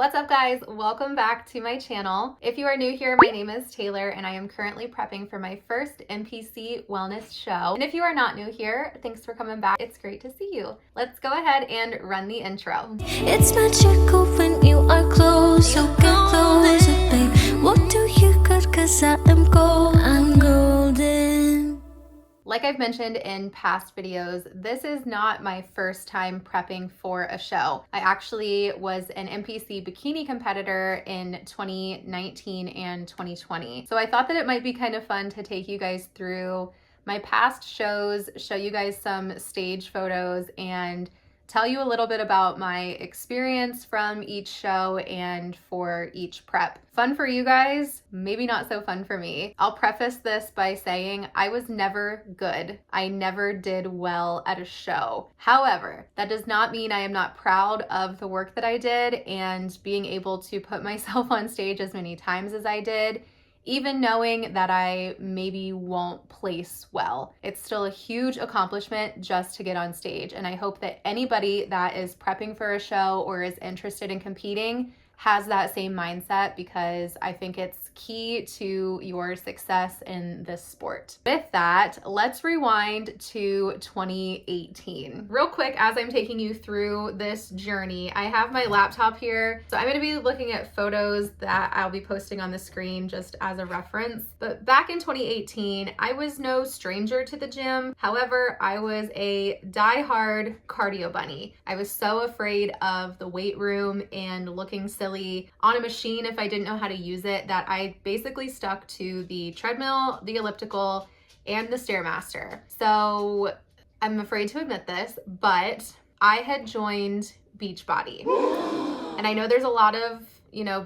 What's up, guys? Welcome back to my channel. If you are new here, my name is Taylor and I am currently prepping for my first NPC wellness show. And if you are not new here, thanks for coming back. It's great to see you. Let's go ahead and run the intro. It's magical when you are close, so get closer, babe. What do you got? 'Cause I am gold, I'm golden. Like I've mentioned in past videos, this is not my first time prepping for a show. I actually was an NPC bikini competitor in 2019 and 2020. So I thought that it might be kind of fun to take you guys through my past shows, show you guys some stage photos, and tell you a little bit about my experience from each show and for each prep. Fun for you guys, maybe not so fun for me. I'll preface this by saying I was never good. I never did well at a show. However, that does not mean I am not proud of the work that I did and being able to put myself on stage as many times as I did, even knowing that I maybe won't place well. It's still a huge accomplishment just to get on stage. And I hope that anybody that is prepping for a show or is interested in competing has that same mindset, because I think it's key to your success in this sport. With that, let's rewind to 2018. Real quick, as I'm taking you through this journey, I have my laptop here. So I'm gonna be looking at photos that I'll be posting on the screen just as a reference. But back in 2018, I was no stranger to the gym. However, I was a die-hard cardio bunny. I was so afraid of the weight room and looking silly on a machine if I didn't know how to use it that I basically stuck to the treadmill, the elliptical, and the Stairmaster. So I'm afraid to admit this, but I had joined Beachbody. And I know there's a lot of,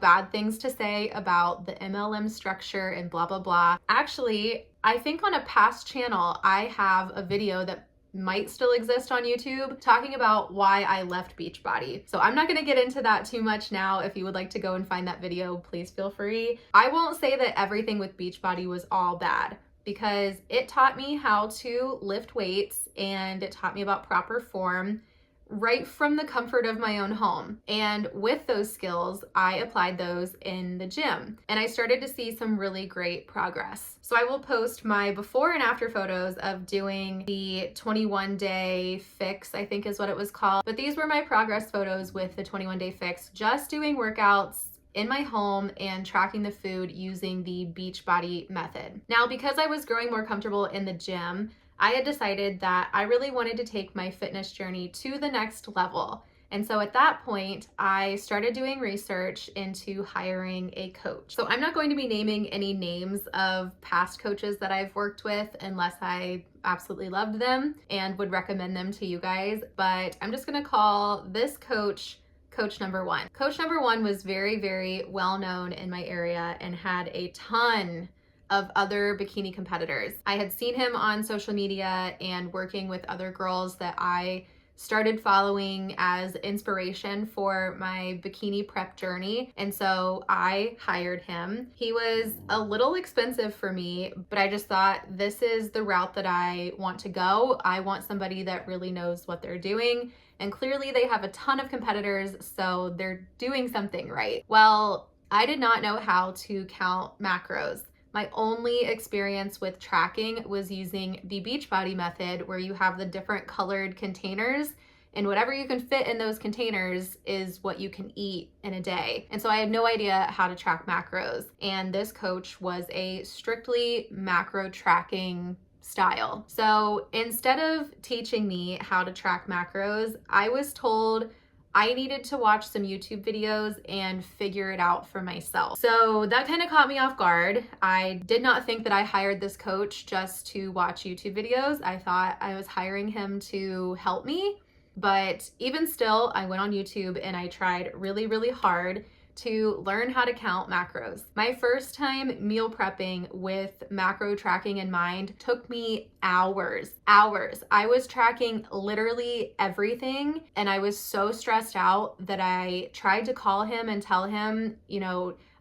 bad things to say about the MLM structure and blah, blah, blah. Actually, I think on a past channel, I have a video that might still exist on YouTube talking about why I left Beachbody. So I'm not gonna get into that too much now. If you would like to go and find that video, please feel free. I won't say that everything with Beachbody was all bad, because it taught me how to lift weights and it taught me about proper form right from the comfort of my own home. And with those skills, I applied those in the gym and I started to see some really great progress. So I will post my before and after photos of doing the 21-day fix, I think is what it was called. But these were my progress photos with the 21-day fix, just doing workouts in my home and tracking the food using the Beachbody method. Now, because I was growing more comfortable in the gym, I had decided that I really wanted to take my fitness journey to the next level. And so at that point, I started doing research into hiring a coach. So I'm not going to be naming any names of past coaches that I've worked with unless I absolutely loved them and would recommend them to you guys. But I'm just gonna call this coach Coach number one. Coach number one was very, very well known in my area and had a ton of other bikini competitors. I had seen him on social media and working with other girls that I started following as inspiration for my bikini prep journey. And so I hired him. He was a little expensive for me, but I just thought, this is the route that I want to go. I want somebody that really knows what they're doing. And clearly they have a ton of competitors, so they're doing something right. Well, I did not know how to count macros. My only experience with tracking was using the Beachbody method, where you have the different colored containers, and whatever you can fit in those containers is what you can eat in a day. And so I had no idea how to track macros. And this coach was a strictly macro tracking style. So instead of teaching me how to track macros, I was told I needed to watch some YouTube videos and figure it out for myself. So that kind of caught me off guard. I did not think that I hired this coach just to watch YouTube videos. I thought I was hiring him to help me. But even still, I went on YouTube and I tried really, really hard to learn how to count macros. My first time meal prepping with macro tracking in mind took me hours. I was tracking literally everything, and I was so stressed out that I tried to call him and tell him,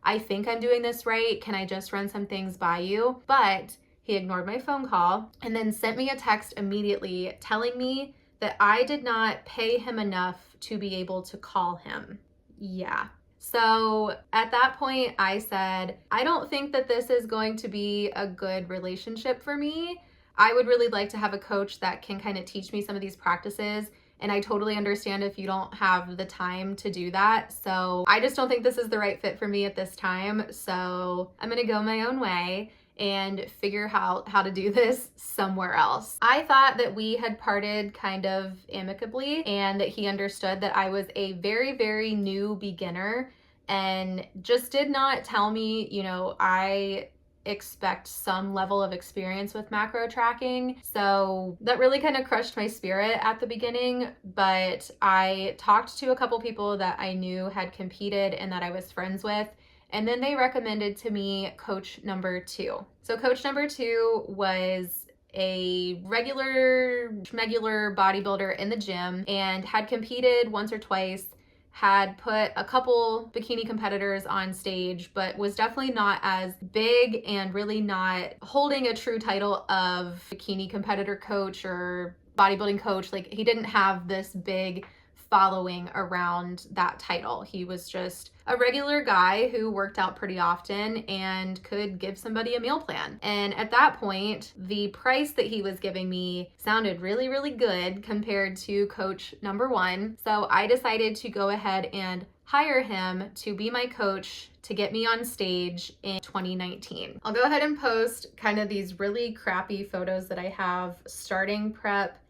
I think I'm doing this right. Can I just run some things by you? But he ignored my phone call and then sent me a text immediately telling me that I did not pay him enough to be able to call him. Yeah. So at that point, I said, I don't think that this is going to be a good relationship for me. I would really like to have a coach that can kind of teach me some of these practices. And I totally understand if you don't have the time to do that. So I just don't think this is the right fit for me at this time. So I'm going to go my own way and figure out how to do this somewhere else. I thought that we had parted kind of amicably and that he understood that I was a very, very new beginner and just did not tell me, I expect some level of experience with macro tracking. So that really kind of crushed my spirit at the beginning, but I talked to a couple people that I knew had competed and that I was friends with, and then they recommended to me coach number 2. So coach number 2 was a regular bodybuilder in the gym and had competed once or twice, had put a couple bikini competitors on stage, but was definitely not as big and really not holding a true title of bikini competitor coach or bodybuilding coach. Like, he didn't have this big following around that title. He was just a regular guy who worked out pretty often and could give somebody a meal plan. And at that point, the price that he was giving me sounded really, really good compared to coach number 1. So I decided to go ahead and hire him to be my coach to get me on stage in 2019. I'll go ahead and post kind of these really crappy photos that I have starting prep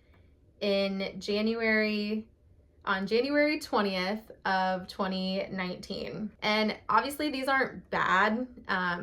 in on January 20th of 2019. And obviously these aren't bad.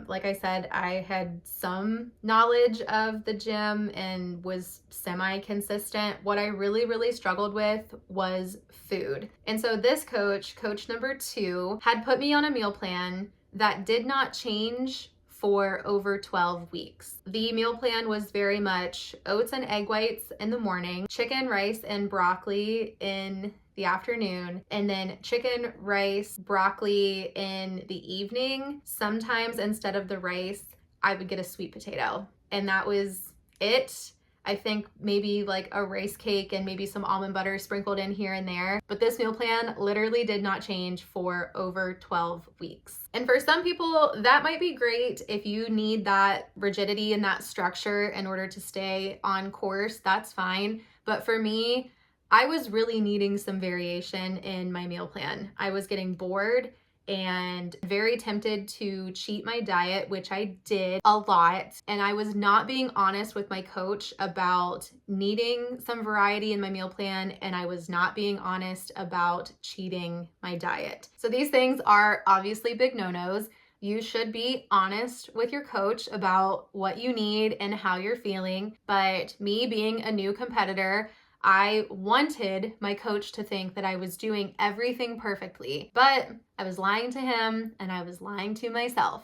Like I said, I had some knowledge of the gym and was semi-consistent. What I really, really struggled with was food. And so this coach number 2, had put me on a meal plan that did not change for over 12 weeks. The meal plan was very much oats and egg whites in the morning, chicken, rice, and broccoli in the afternoon, and then chicken, rice, broccoli in the evening. Sometimes instead of the rice, I would get a sweet potato, and that was it. I think maybe like a rice cake and maybe some almond butter sprinkled in here and there. But this meal plan literally did not change for over 12 weeks. And for some people, that might be great if you need that rigidity and that structure in order to stay on course, that's fine. But for me, I was really needing some variation in my meal plan. I was getting bored and very tempted to cheat my diet, which I did a lot. And I was not being honest with my coach about needing some variety in my meal plan, and I was not being honest about cheating my diet. So these things are obviously big no-nos. You should be honest with your coach about what you need and how you're feeling. But me being a new competitor, I wanted my coach to think that I was doing everything perfectly, but I was lying to him and I was lying to myself.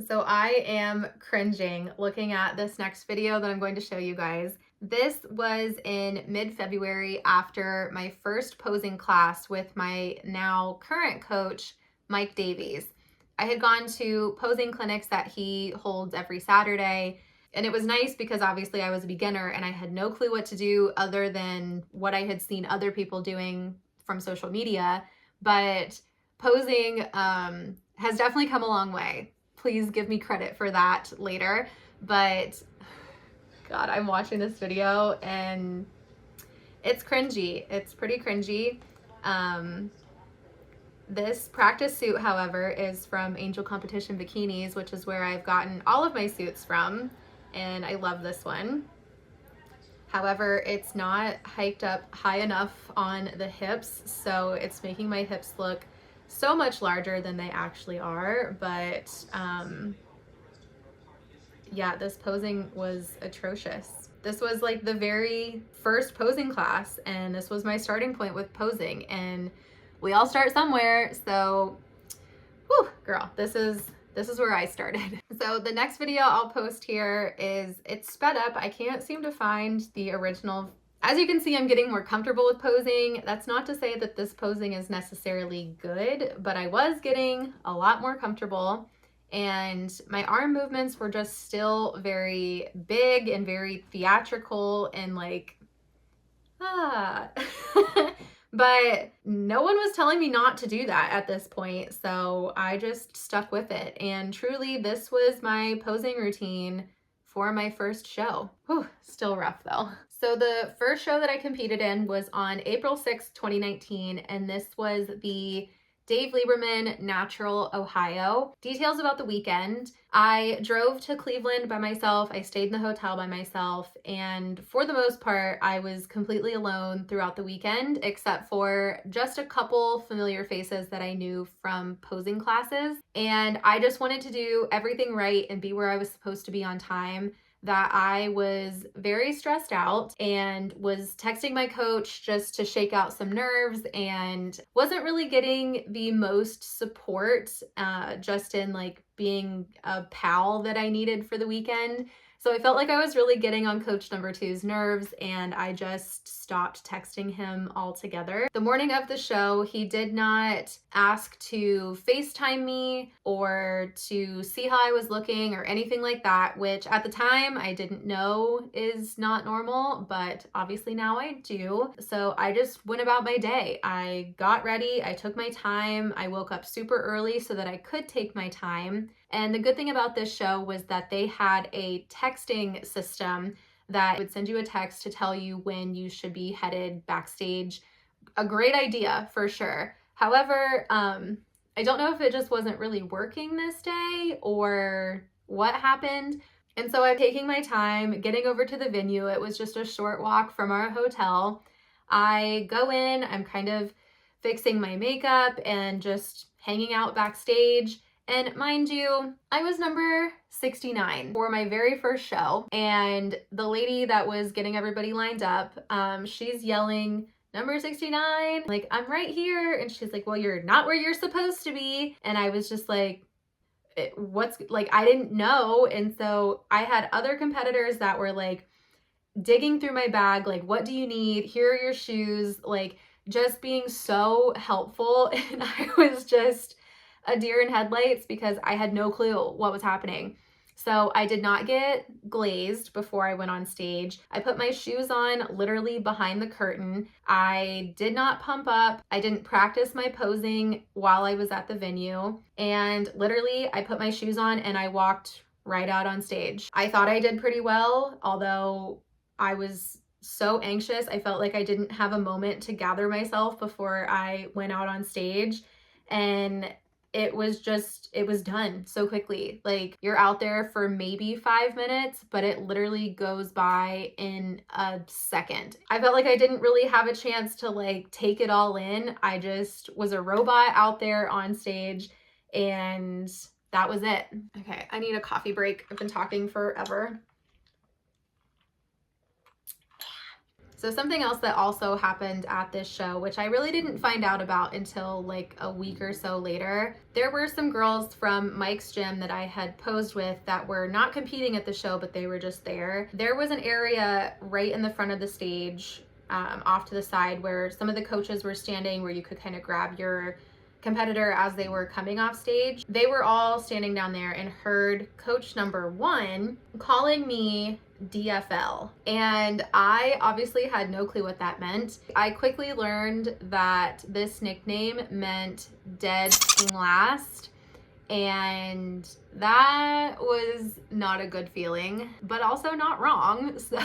So I am cringing looking at this next video that I'm going to show you guys. This was in mid-February after my first posing class with my now current coach, Mike Davies. I had gone to posing clinics that he holds every Saturday. And it was nice because obviously I was a beginner and I had no clue what to do other than what I had seen other people doing from social media. But posing has definitely come a long way. Please give me credit for that later. But God, I'm watching this video and it's cringy. It's pretty cringy. This practice suit, however, is from Angel Competition Bikinis, which is where I've gotten all of my suits from. And I love this one. However, it's not hiked up high enough on the hips, so it's making my hips look so much larger than they actually are. But yeah, this posing was atrocious. This was like the very first posing class, and this was my starting point with posing, and we all start somewhere. So whew, girl, this is where I started. So the next video I'll post here it's sped up. I can't seem to find the original. As you can see, I'm getting more comfortable with posing. That's not to say that this posing is necessarily good, but I was getting a lot more comfortable, and my arm movements were just still very big and very theatrical and like, But no one was telling me not to do that at this point, so I just stuck with it. And truly, this was my posing routine for my first show. Whew, still rough though. So the first show that I competed in was on April 6th, 2019, and this was the Dave Lieberman Natural, Ohio. Details about the weekend. I drove to Cleveland by myself. I stayed in the hotel by myself. And for the most part, I was completely alone throughout the weekend, except for just a couple familiar faces that I knew from posing classes. And I just wanted to do everything right and be where I was supposed to be on time. That I was very stressed out and was texting my coach just to shake out some nerves and wasn't really getting the most support just in like being a pal that I needed for the weekend. So I felt like I was really getting on coach number two's nerves, and I just stopped texting him altogether. The morning of the show, he did not ask to FaceTime me or to see how I was looking or anything like that, which at the time I didn't know is not normal, but obviously now I do. So I just went about my day. I got ready, I took my time, I woke up super early so that I could take my time. And the good thing about this show was that they had a texting system that would send you a text to tell you when you should be headed backstage. A great idea for sure. However, I don't know if it just wasn't really working this day or what happened. And so I'm taking my time getting over to the venue. It was just a short walk from our hotel. I go in, I'm kind of fixing my makeup and just hanging out backstage. And mind you, I was number 69 for my very first show. And the lady that was getting everybody lined up, she's yelling, "Number 69, like, I'm right here." And she's like, "Well, you're not where you're supposed to be." And I was just like, what's like, I didn't know. And so I had other competitors that were like digging through my bag, like, "What do you need? Here are your shoes." Like, just being so helpful. And I was just a deer in headlights because I had no clue what was happening. So I did not get glazed before I went on stage. I put my shoes on literally behind the curtain. I did not pump up. I didn't practice my posing while I was at the venue. And literally I put my shoes on and I walked right out on stage. I thought I did pretty well, although I was so anxious. I felt like I didn't have a moment to gather myself before I went out on stage. And it was done so quickly. Like, you're out there for maybe 5 minutes, but it literally goes by in a second. I felt like I didn't really have a chance to like take it all in. I just was a robot out there on stage, and that was it. Okay, I need a coffee break. I've been talking forever. So something else that also happened at this show, which I really didn't find out about until like a week or so later, there were some girls from Mike's gym that I had posed with that were not competing at the show, but they were just there. There was an area right in the front of the stage, off to the side, where some of the coaches were standing, where you could kind of grab your competitor as they were coming off stage. They were all standing down there and heard coach number one calling me DFL. And I obviously had no clue what that meant. I quickly learned that this nickname meant dead last. And that was not a good feeling, but also not wrong. So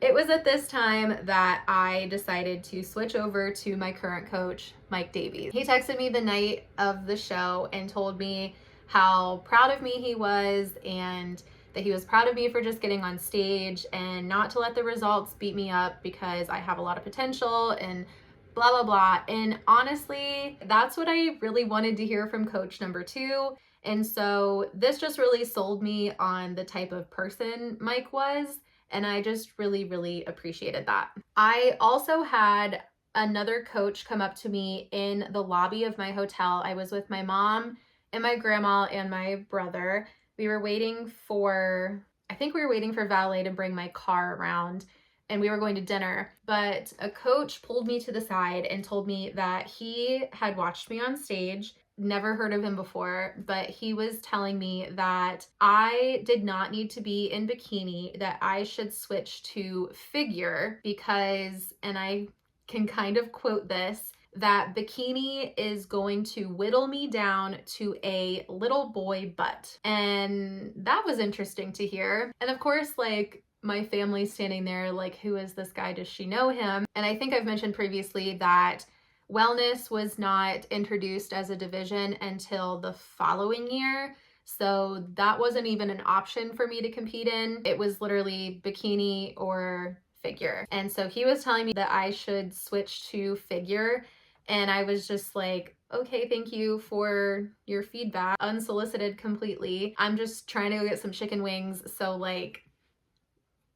it was at this time that I decided to switch over to my current coach, Mike Davies. He texted me the night of the show and told me how proud of me he was, and that he was proud of me for just getting on stage and not to let the results beat me up because I have a lot of potential and blah, blah, blah. And honestly, that's what I really wanted to hear from coach number two. And so this just really sold me on the type of person Mike was. And I just really, really appreciated that. I also had another coach come up to me in the lobby of my hotel. I was with my mom and my grandma and my brother. We were waiting for, I think we were waiting for valet to bring my car around, and we were going to dinner. But a coach pulled me to the side and told me that he had watched me on stage, never heard of him before, but he was telling me that I did not need to be in bikini, that I should switch to figure because, and I can kind of quote this, that bikini is going to whittle me down to a little boy butt. And that was interesting to hear. And of course, like, my family's standing there like, who is this guy? Does she know him? And I think I've mentioned previously that wellness was not introduced as a division until the following year. So that wasn't even an option for me to compete in. It was literally bikini or figure. And so he was telling me that I should switch to figure. And I was just like, okay, thank you for your feedback. Unsolicited completely. I'm just trying to go get some chicken wings. So like,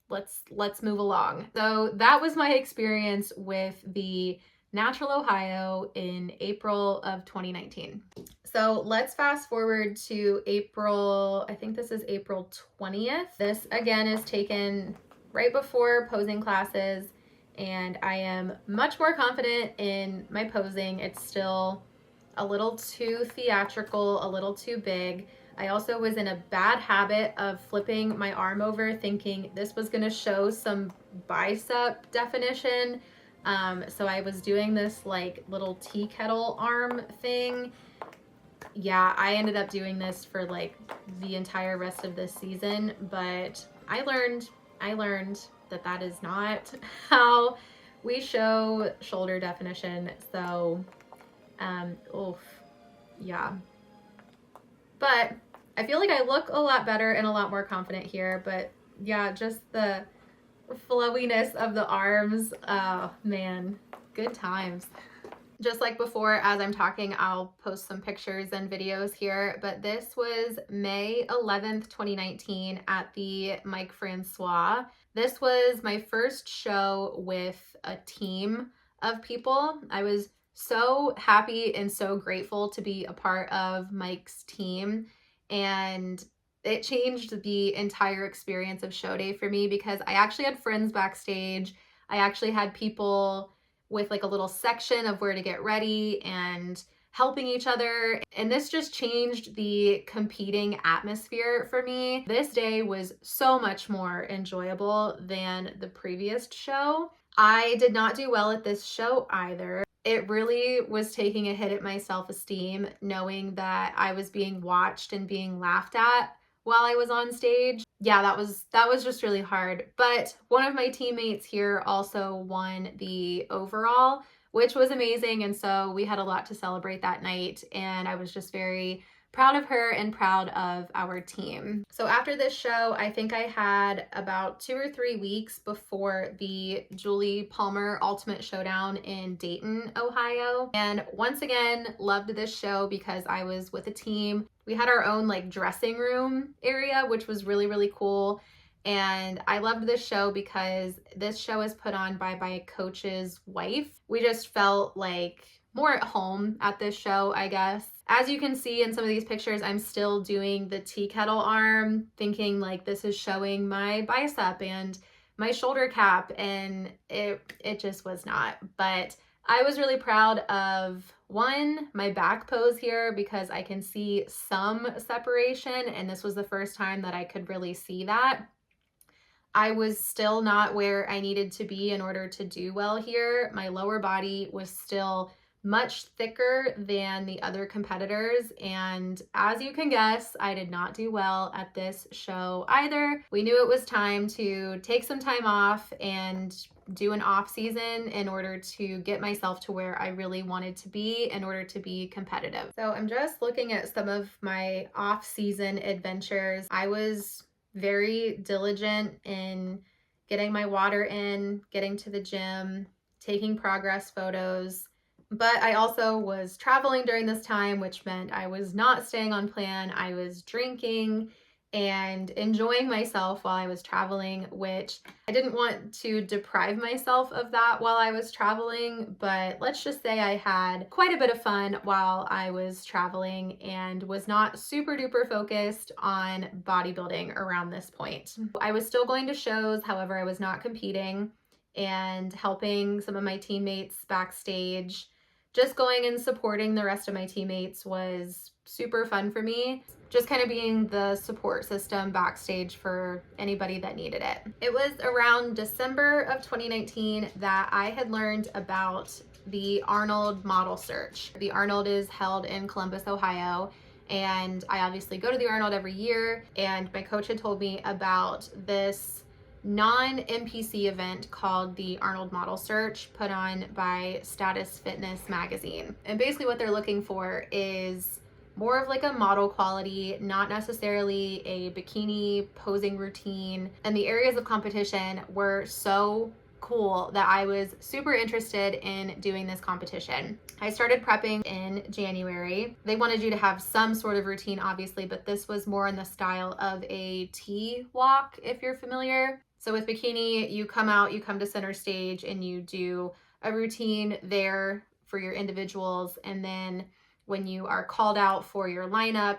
let's move along. So that was my experience with the Natural Ohio in April of 2019. So let's fast forward to April, I think this is April 20th. This again is taken right before posing classes, and I am much more confident in my posing. It's still a little too theatrical, a little too big. I also was in a bad habit of flipping my arm over thinking this was gonna show some bicep definition. So I was doing this like little tea kettle arm thing. Yeah, I ended up doing this for like the entire rest of this season, but I learned that that is not how we show shoulder definition. So, oof, yeah. But I feel like I look a lot better and a lot more confident here, but yeah, just the flowiness of the arms, oh man, good times. Just like before, as I'm talking, I'll post some pictures and videos here, but this was May 11th, 2019 at the Mike Francois. This was my first show with a team of people. I was so happy and so grateful to be a part of Mike's team, and it changed the entire experience of show day for me because I actually had friends backstage. I actually had people with like a little section of where to get ready and helping each other. And this just changed the competing atmosphere for me. This day was so much more enjoyable than the previous show. I did not do well at this show either. It really was taking a hit at my self-esteem knowing that I was being watched and being laughed at while I was on stage. Yeah, that was just really hard. But one of my teammates here also won the overall, which was amazing. And so we had a lot to celebrate that night. And I was just very proud of her and proud of our team. So after this show, I think I had about 2 or 3 weeks before the Julie Palmer Ultimate Showdown in Dayton, Ohio. And once again, loved this show because I was with a team. We had our own like dressing room area, which was really, really cool. And I loved this show because this show is put on by my coach's wife. We just felt like more at home at this show, I guess. As you can see in some of these pictures, I'm still doing the tea kettle arm, thinking like this is showing my bicep and my shoulder cap, and it just was not. But I was really proud of, one, my back pose here because I can see some separation, and this was the first time that I could really see that. I was still not where I needed to be in order to do well here. My lower body was still much thicker than the other competitors, and as you can guess, I did not do well at this show either. We knew it was time to take some time off and do an off season in order to get myself to where I really wanted to be in order to be competitive. So I'm just looking at some of my off season adventures. I was very diligent in getting my water in, getting to the gym, taking progress photos. But I also was traveling during this time, which meant I was not staying on plan. I was drinking and enjoying myself while I was traveling, which I didn't want to deprive myself of that while I was traveling. But let's just say I had quite a bit of fun while I was traveling and was not super duper focused on bodybuilding around this point. I was still going to shows, however, I was not competing, and helping some of my teammates backstage just going and supporting the rest of my teammates was super fun for me. Just kind of being the support system backstage for anybody that needed it. It was around December of 2019 that I had learned about the Arnold model search. The Arnold is held in Columbus, Ohio, and I obviously go to the Arnold every year, and my coach had told me about this non-NPC event called the Arnold Model Search, put on by Status Fitness magazine. And basically what they're looking for is more of like a model quality, not necessarily a bikini posing routine. And the areas of competition were so cool that I was super interested in doing this competition. I started prepping in January. They wanted you to have some sort of routine, obviously, but this was more in the style of a T walk, if you're familiar. So with Bikini, you come out, you come to center stage, and you do a routine there for your individuals. And then when you are called out for your lineup,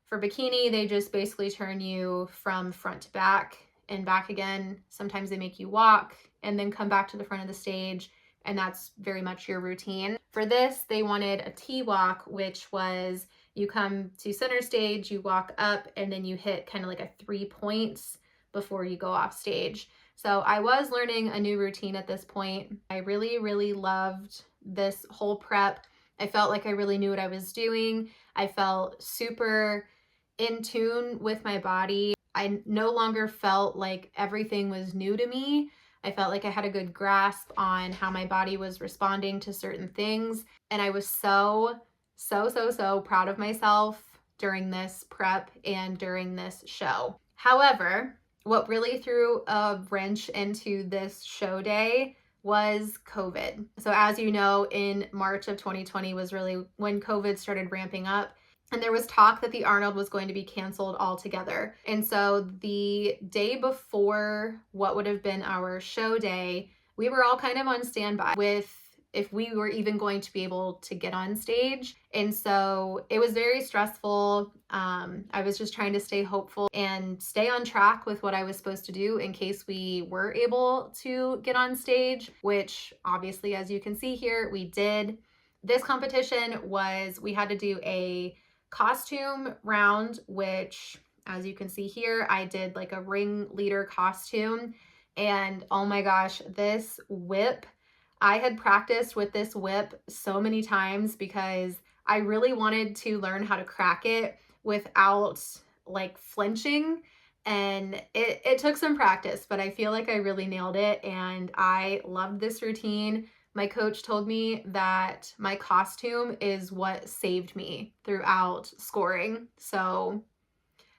for Bikini, they just basically turn you from front to back and back again. Sometimes they make you walk and then come back to the front of the stage, and that's very much your routine. For this, they wanted a T-walk, which was you come to center stage, you walk up, and then you hit kind of like a 3 points before you go off stage. So I was learning a new routine at this point. I really, really loved this whole prep. I felt like I really knew what I was doing. I felt super in tune with my body. I no longer felt like everything was new to me. I felt like I had a good grasp on how my body was responding to certain things. And I was so proud of myself during this prep and during this show. However, what really threw a wrench into this show day was COVID. So as you know, in March of 2020 was really when COVID started ramping up. And there was talk that the Arnold was going to be canceled altogether. And so the day before what would have been our show day, we were all kind of on standby with if we were even going to be able to get on stage. And so it was very stressful. I was just trying to stay hopeful and stay on track with what I was supposed to do in case we were able to get on stage, which obviously, as you can see here, we did. This competition was, we had to do a costume round, which as you can see here, I did like a ringleader costume. And oh my gosh, this whip, I had practiced with this whip so many times because I really wanted to learn how to crack it without like flinching. And it took some practice, but I feel like I really nailed it. And I loved this routine. My coach told me that my costume is what saved me throughout scoring. So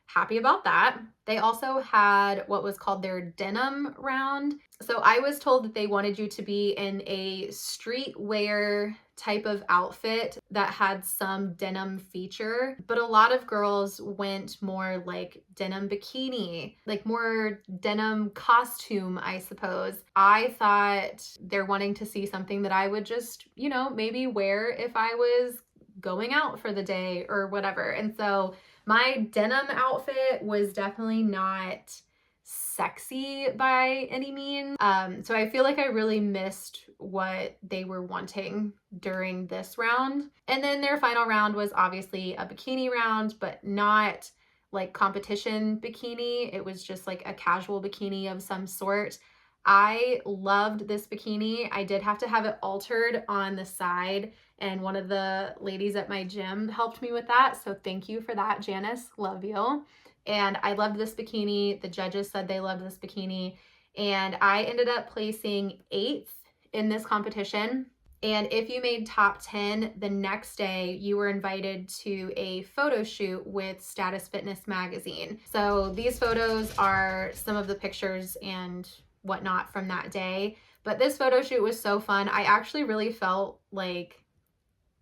happy about that. They also had what was called their denim round. So I was told that they wanted you to be in a streetwear type of outfit that had some denim feature, but a lot of girls went more like denim bikini, like more denim costume, I suppose. I thought they're wanting to see something that I would just, you know, maybe wear if I was going out for the day or whatever. And so my denim outfit was definitely not sexy by any means. So I feel like I really missed what they were wanting during this round. And then their final round was obviously a bikini round, but not like competition bikini. It was just like a casual bikini of some sort. I loved this bikini. I did have to have it altered on the side, and one of the ladies at my gym helped me with that. So thank you for that, Janice. Love you. And I loved this bikini. The judges said they loved this bikini. And I ended up placing 8th in this competition. And if you made top 10, the next day you were invited to a photo shoot with Status Fitness magazine. So these photos are some of the pictures and whatnot from that day. But this photo shoot was so fun. I actually really felt like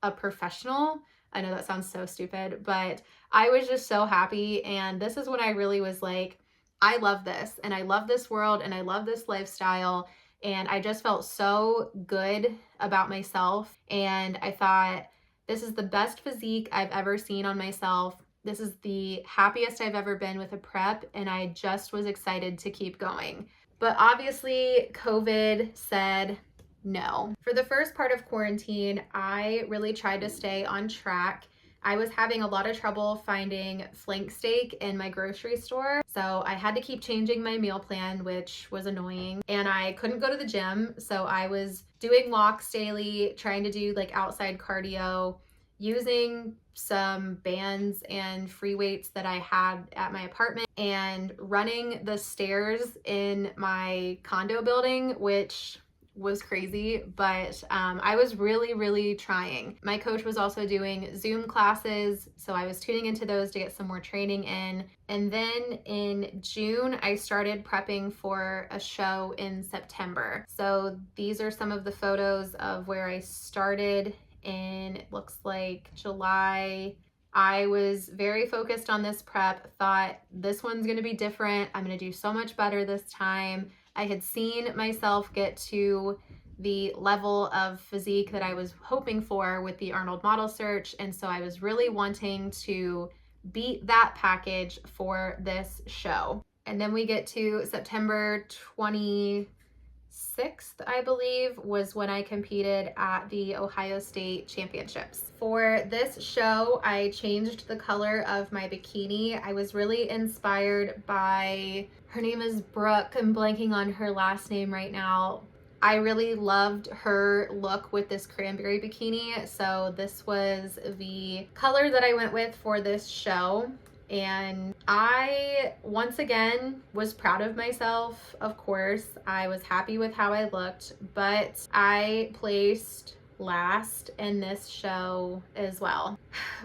a professional. I know that sounds so stupid, but I was just so happy. And this is when I really was like, I love this, and I love this world, and I love this lifestyle. And I just felt so good about myself. And I thought, this is the best physique I've ever seen on myself. This is the happiest I've ever been with a prep. And I just was excited to keep going. But obviously COVID said, No. For the first part of quarantine, I really tried to stay on track. I was having a lot of trouble finding flank steak in my grocery store, so I had to keep changing my meal plan, which was annoying. And I couldn't go to the gym, so I was doing walks daily, trying to do like outside cardio, using some bands and free weights that I had at my apartment, and running the stairs in my condo building, which was crazy, but I was really trying. My coach was also doing Zoom classes, so I was tuning into those to get some more training in. And then in June, I started prepping for a show in September. So these are some of the photos of where I started in, it looks like July. I was very focused on this prep, thought this one's gonna be different. I'm gonna do so much better this time. I had seen myself get to the level of physique that I was hoping for with the Arnold model search, and so I was really wanting to beat that package for this show. And then we get to September 26th, I believe, was when I competed at the Ohio State Championships. For this show, I changed the color of my bikini. I was really inspired by, her name is Brooke, I'm blanking on her last name right now. I really loved her look with this cranberry bikini, so this was the color that I went with for this show. And I, once again, was proud of myself, of course. I was happy with how I looked, but I placed last in this show as well,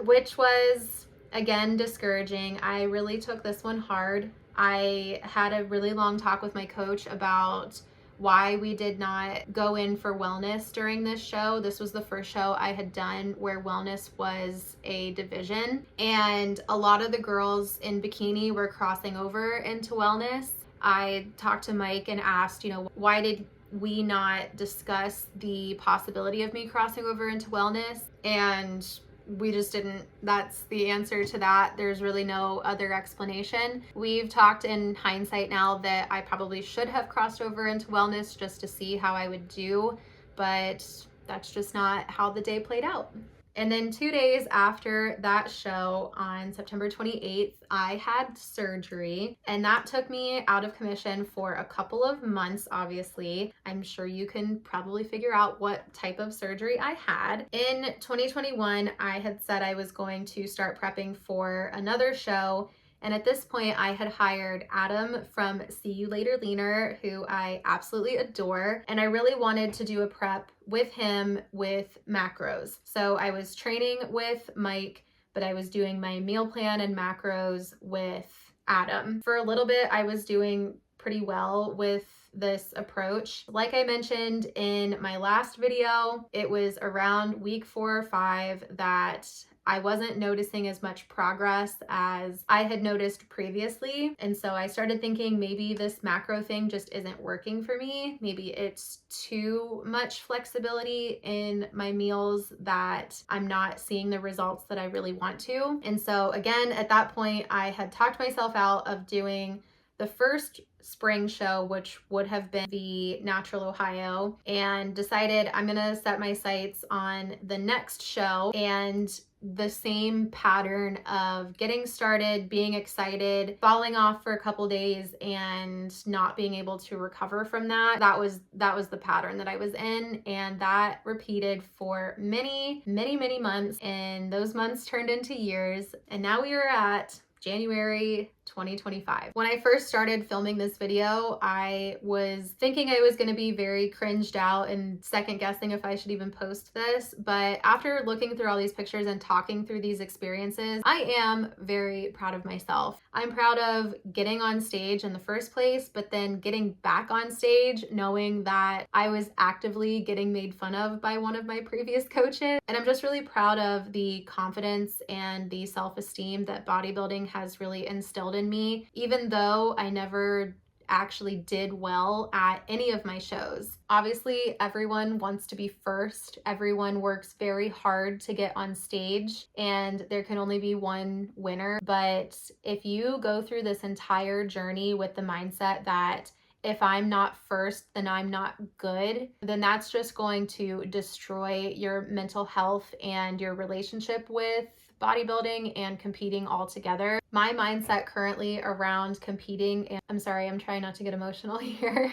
which was, again, discouraging. I really took this one hard. I had a really long talk with my coach about why we did not go in for wellness during this show. This was the first show I had done where wellness was a division, and a lot of the girls in bikini were crossing over into wellness. I talked to Mike and asked, why did we not discuss the possibility of me crossing over into wellness? And we just didn't. That's the answer to that. There's really no other explanation. We've talked in hindsight now that I probably should have crossed over into wellness just to see how I would do, but that's just not how the day played out. And then 2 days after that show, on September 28th, I had surgery, and that took me out of commission for a couple of months, obviously. I'm sure you can probably figure out what type of surgery I had. In 2021, I had said I was going to start prepping for another show, and at this point, I had hired Adam from See You Later Leaner, who I absolutely adore, and I really wanted to do a prep with him with macros. So I was training with Mike, but I was doing my meal plan and macros with Adam. For a little bit, I was doing pretty well with this approach. Like I mentioned in my last video, it was around week 4 or 5 that I wasn't noticing as much progress as I had noticed previously. And so I started thinking maybe this macro thing just isn't working for me. Maybe it's too much flexibility in my meals that I'm not seeing the results that I really want to. And so again, at that point, I had talked myself out of doing the first spring show, which would have been the Natural Ohio, and decided I'm gonna set my sights on the next show, and the same pattern of getting started, being excited, falling off for a couple days, and not being able to recover from that. That was the pattern that I was in, and that repeated for many months, and those months turned into years, and now we are at January 2025. When I first started filming this video, I was thinking I was going to be very cringed out and second guessing if I should even post this. But after looking through all these pictures and talking through these experiences, I am very proud of myself. I'm proud of getting on stage in the first place, but then getting back on stage knowing that I was actively getting made fun of by one of my previous coaches. And I'm just really proud of the confidence and the self-esteem that bodybuilding has really instilled in me, even though I never actually did well at any of my shows. Obviously, everyone wants to be first. Everyone works very hard to get on stage, and there can only be one winner. But if you go through this entire journey with the mindset that if I'm not first, then I'm not good, then that's just going to destroy your mental health and your relationship with bodybuilding and competing altogether. My mindset currently around competing, and I'm sorry, I'm trying not to get emotional here,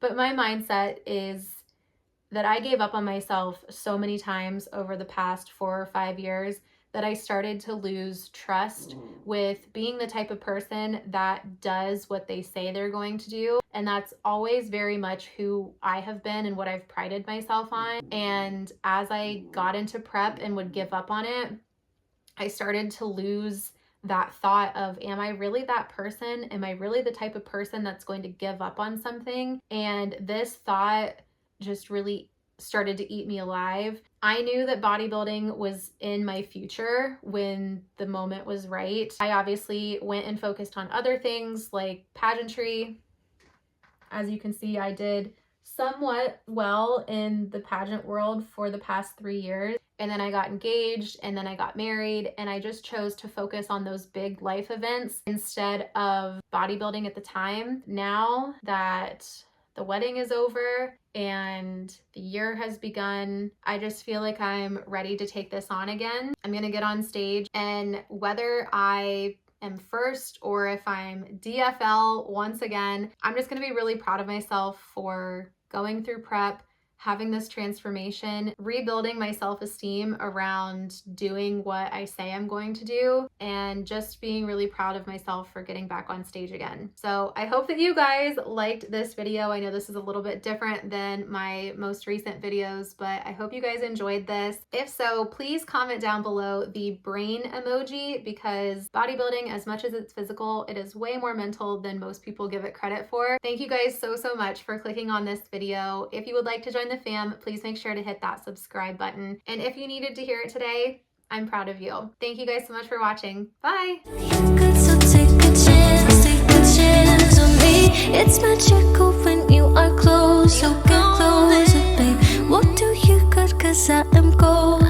but my mindset is that I gave up on myself so many times over the past 4 or 5 years that I started to lose trust with being the type of person that does what they say they're going to do. And that's always very much who I have been and what I've prided myself on. And as I got into prep and would give up on it, I started to lose that thought of, am I really that person? Am I really the type of person that's going to give up on something? And this thought just really started to eat me alive. I knew that bodybuilding was in my future when the moment was right. I obviously went and focused on other things like pageantry. As you can see, I did somewhat well in the pageant world for the past 3 years. And then I got engaged, and then I got married, and I just chose to focus on those big life events instead of bodybuilding at the time. Now that the wedding is over and the year has begun, I just feel like I'm ready to take this on again. I'm gonna get on stage, and whether I am first or if I'm DFL once again, I'm just gonna be really proud of myself for going through prep, having this transformation, rebuilding my self-esteem around doing what I say I'm going to do, and just being really proud of myself for getting back on stage again. So I hope that you guys liked this video. I know this is a little bit different than my most recent videos, but I hope you guys enjoyed this. If so, please comment down below the brain emoji, because bodybuilding, as much as it's physical, it is way more mental than most people give it credit for. Thank you guys so much for clicking on this video. If you would like to join the fam, please make sure to hit that subscribe button. And if you needed to hear it today, I'm proud of you. Thank you guys so much for watching. Bye! So take a chance on me. It's magical when you are close, so get closer, babe. What do you got? 'Cause I am gold.